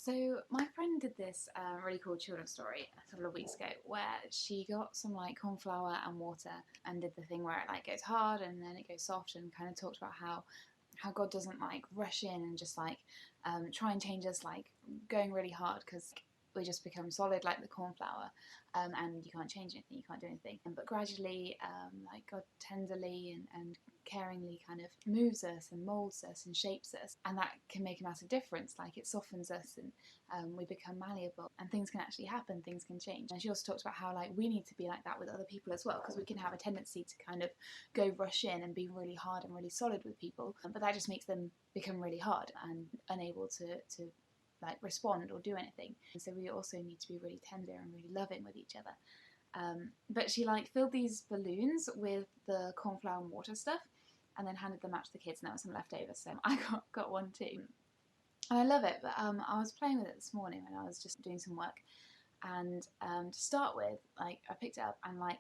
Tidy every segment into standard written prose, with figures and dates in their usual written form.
So my friend did this really cool children's story a couple of weeks ago where she got some like cornflour and water and did the thing where it like goes hard and then it goes soft, and kind of talked about how God doesn't like rush in and just like try and change us like going really hard, because we just become solid like the cornflour, and you can't change anything, you can't do anything. But gradually, like God tenderly and caringly kind of moves us and molds us and shapes us, and that can make a massive difference. Like it softens us, and we become malleable, and things can actually happen, things can change. And she also talked about how like we need to be like that with other people as well, because we can have a tendency to kind of go rush in and be really hard and really solid with people, but that just makes them become really hard and unable to like respond or do anything. And so we also need to be really tender and really loving with each other. But she like filled these balloons with the cornflour and water stuff and then handed them out to the kids, and there was some left over, so I got one too. And I love it, but I was playing with it this morning when I was just doing some work, and to start with, like I picked it up and like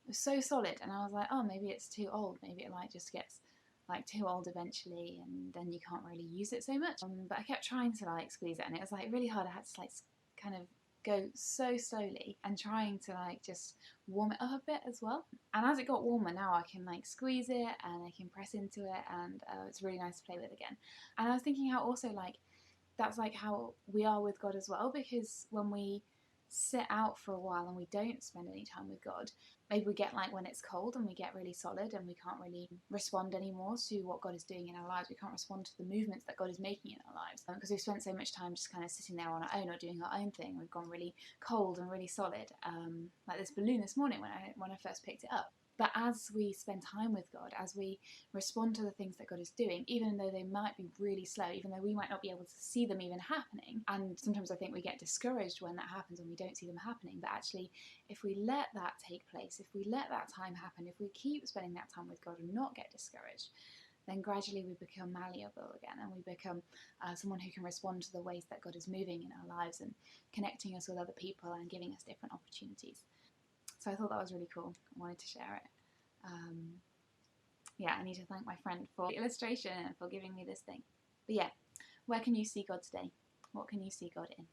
it was so solid, and I was like, oh, maybe it's too old, maybe it like just gets like too old eventually and then you can't really use it so much. But I kept trying to like squeeze it, and it was like really hard. I had to like kind of go so slowly and trying to like just warm it up a bit as well. And as it got warmer, now I can like squeeze it and I can press into it, and it's really nice to play with again. And I was thinking how also like that's like how we are with God as well, because when we sit out for a while and we don't spend any time with God, maybe we get like when it's cold and we get really solid and we can't really respond anymore to what God is doing in our lives. We can't respond to the movements that God is making in our lives because we've spent so much time just kind of sitting there on our own or doing our own thing. We've gone really cold and really solid, like this balloon this morning when I first picked it up. But as we spend time with God, as we respond to the things that God is doing, even though they might be really slow, even though we might not be able to see them even happening, and sometimes I think we get discouraged when that happens, when we don't see them happening, but actually if we let that take place, if we let that time happen, if we keep spending that time with God and not get discouraged, then gradually we become malleable again, and we become someone who can respond to the ways that God is moving in our lives and connecting us with other people and giving us different opportunities. So I thought that was really cool. I wanted to share it. Yeah, I need to thank my friend for the illustration and for giving me this thing. But yeah, where can you see God today? What can you see God in?